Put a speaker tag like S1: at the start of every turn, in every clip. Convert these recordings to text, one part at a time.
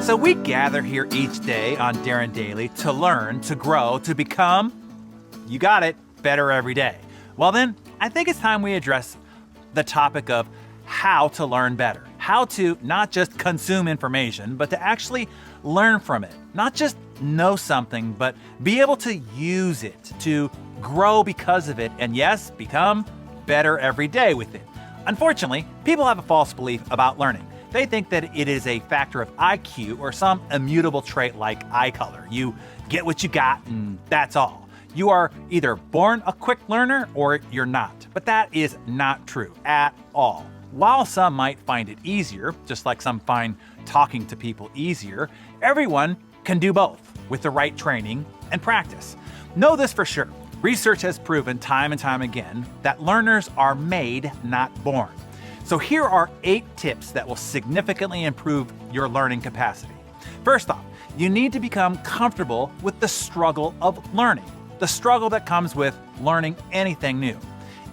S1: So we gather here each day on Darren Daily to learn, to grow, to become, you got it, better every day. Well then, I think it's time we address the topic of how to learn better. How to not just consume information, but to actually learn from it. Not just know something, but be able to use it, to grow because of it, and yes, become better every day with it. Unfortunately, people have a false belief about learning. They think that it is a factor of IQ or some immutable trait like eye color. You get what you got and that's all. You are either born a quick learner or you're not. But that is not true at all. While some might find it easier, just like some find talking to people easier, everyone can do both with the right training and practice. Know this for sure. Research has proven time and time again that learners are made, not born. So here are 8 tips that will significantly improve your learning capacity. First off, you need to become comfortable with the struggle of learning, the struggle that comes with learning anything new.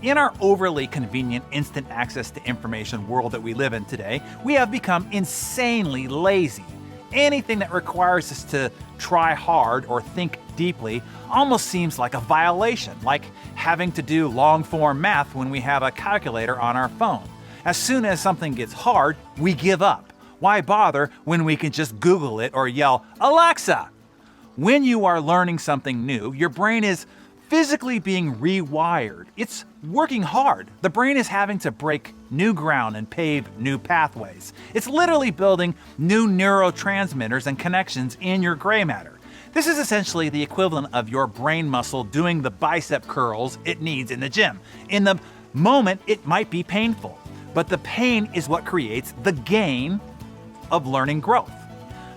S1: In our overly convenient instant access to information world that we live in today, we have become insanely lazy. Anything that requires us to try hard or think deeply almost seems like a violation, like having to do long-form math when we have a calculator on our phone. As soon as something gets hard, we give up. Why bother when we can just Google it or yell, "Alexa!" When you are learning something new, your brain is physically being rewired. It's working hard. The brain is having to break new ground and pave new pathways. It's literally building new neurotransmitters and connections in your gray matter. This is essentially the equivalent of your brain muscle doing the bicep curls it needs in the gym. In the moment, it might be painful, but the pain is what creates the gain of learning growth.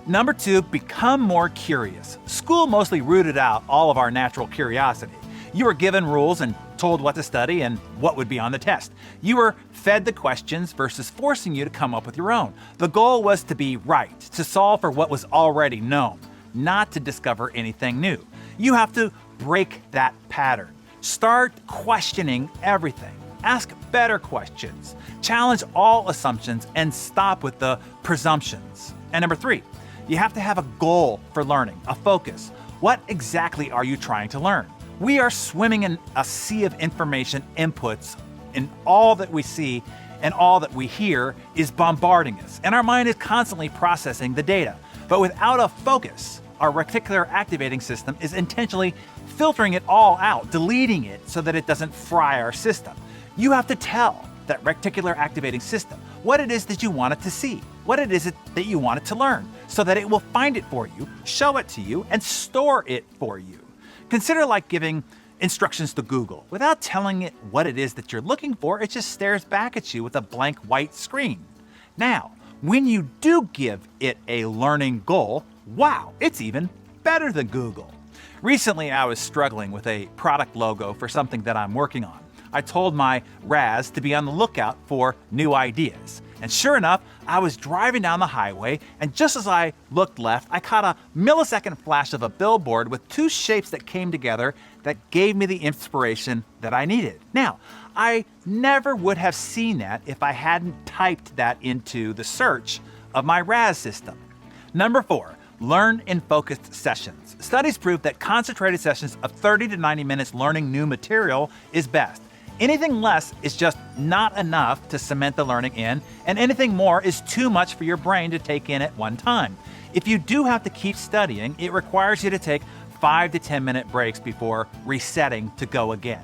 S1: Number 2, become more curious. School mostly rooted out all of our natural curiosity. You were given rules and told what to study and what would be on the test. You were fed the questions versus forcing you to come up with your own. The goal was to be right, to solve for what was already known, not to discover anything new. You have to break that pattern. Start questioning everything. Ask better questions. Challenge all assumptions and stop with the presumptions. And number 3, you have to have a goal for learning, a focus. What exactly are you trying to learn? We are swimming in a sea of information inputs, and all that we see and all that we hear is bombarding us, and our mind is constantly processing the data. But without a focus, our reticular activating system is intentionally filtering it all out, deleting it so that it doesn't fry our system. You have to tell that reticular activating system what it is that you want it to see, what it is that you want it to learn, so that it will find it for you, show it to you, and store it for you. Consider like giving instructions to Google. Without telling it what it is that you're looking for, it just stares back at you with a blank white screen. Now, when you do give it a learning goal, wow, it's even better than Google. Recently, I was struggling with a product logo for something that I'm working on. I told my Raz to be on the lookout for new ideas. And sure enough, I was driving down the highway, and just as I looked left, I caught a millisecond flash of a billboard with 2 shapes that came together that gave me the inspiration that I needed. Now, I never would have seen that if I hadn't typed that into the search of my Raz system. Number 4, learn in focused sessions. Studies prove that concentrated sessions of 30 to 90 minutes learning new material is best. Anything less is just not enough to cement the learning in, and anything more is too much for your brain to take in at one time. If you do have to keep studying, it requires you to take 5 to 10 minute breaks before resetting to go again.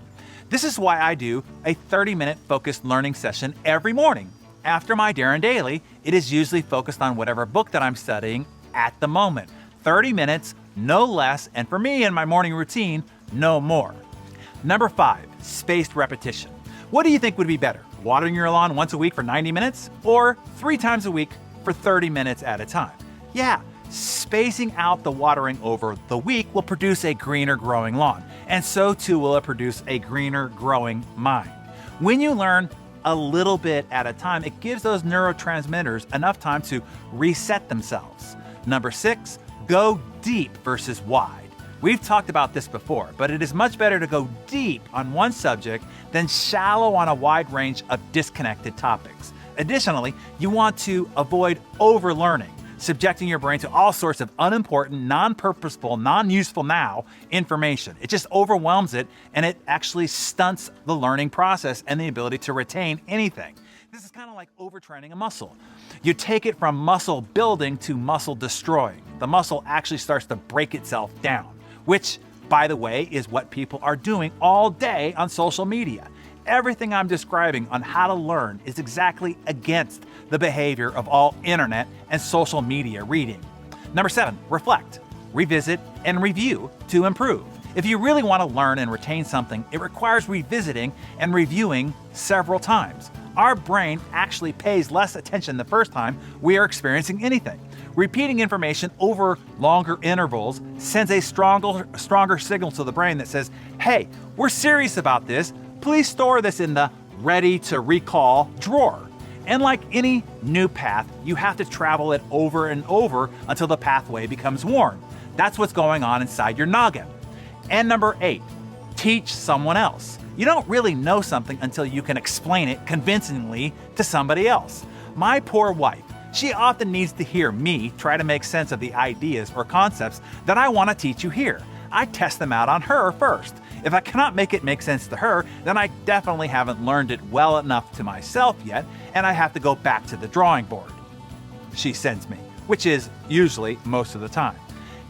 S1: This is why I do a 30-minute focused learning session every morning. After my Darren Daily, it is usually focused on whatever book that I'm studying at the moment. 30 minutes, no less, and for me in my morning routine, no more. Number 5, spaced repetition. What do you think would be better? Watering your lawn once a week for 90 minutes or 3 times a week for 30 minutes at a time? Yeah, spacing out the watering over the week will produce a greener growing lawn, and so too will it produce a greener growing mind. When you learn a little bit at a time, it gives those neurotransmitters enough time to reset themselves. Number 6, go deep versus wide. We've talked about this before, but it is much better to go deep on one subject than shallow on a wide range of disconnected topics. Additionally, you want to avoid overlearning. subjecting your brain to all sorts of unimportant, non-purposeful, non-useful now information. It just overwhelms it, and it actually stunts the learning process and the ability to retain anything. This is kind of like overtraining a muscle. You take it from muscle building to muscle destroying. The muscle actually starts to break itself down, which, by the way, is what people are doing all day on social media. Everything I'm describing on how to learn is exactly against the behavior of all internet and social media reading. Number 7, reflect, revisit, and review to improve. If you really want to learn and retain something, it requires revisiting and reviewing several times. Our brain actually pays less attention the first time we are experiencing anything. Repeating information over longer intervals sends a stronger signal to the brain that says, hey, we're serious about this. Please store this in the ready to recall drawer. And like any new path, you have to travel it over and over until the pathway becomes worn. That's what's going on inside your noggin. And number 8, teach someone else. You don't really know something until you can explain it convincingly to somebody else. My poor wife, she often needs to hear me try to make sense of the ideas or concepts that I want to teach you here. I test them out on her first. If I cannot make it make sense to her, then I definitely haven't learned it well enough to myself yet, and I have to go back to the drawing board. She sends me, which is usually most of the time.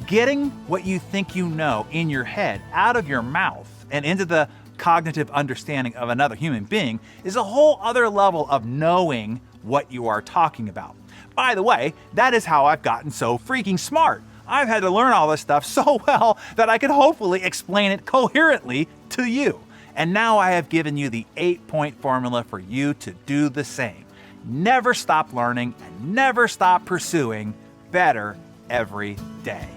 S1: Getting what you think you know in your head out of your mouth and into the cognitive understanding of another human being is a whole other level of knowing what you are talking about. By the way, that is how I've gotten so freaking smart. I've had to learn all this stuff so well that I could hopefully explain it coherently to you. And now I have given you the 8-point formula for you to do the same. Never stop learning and never stop pursuing better every day.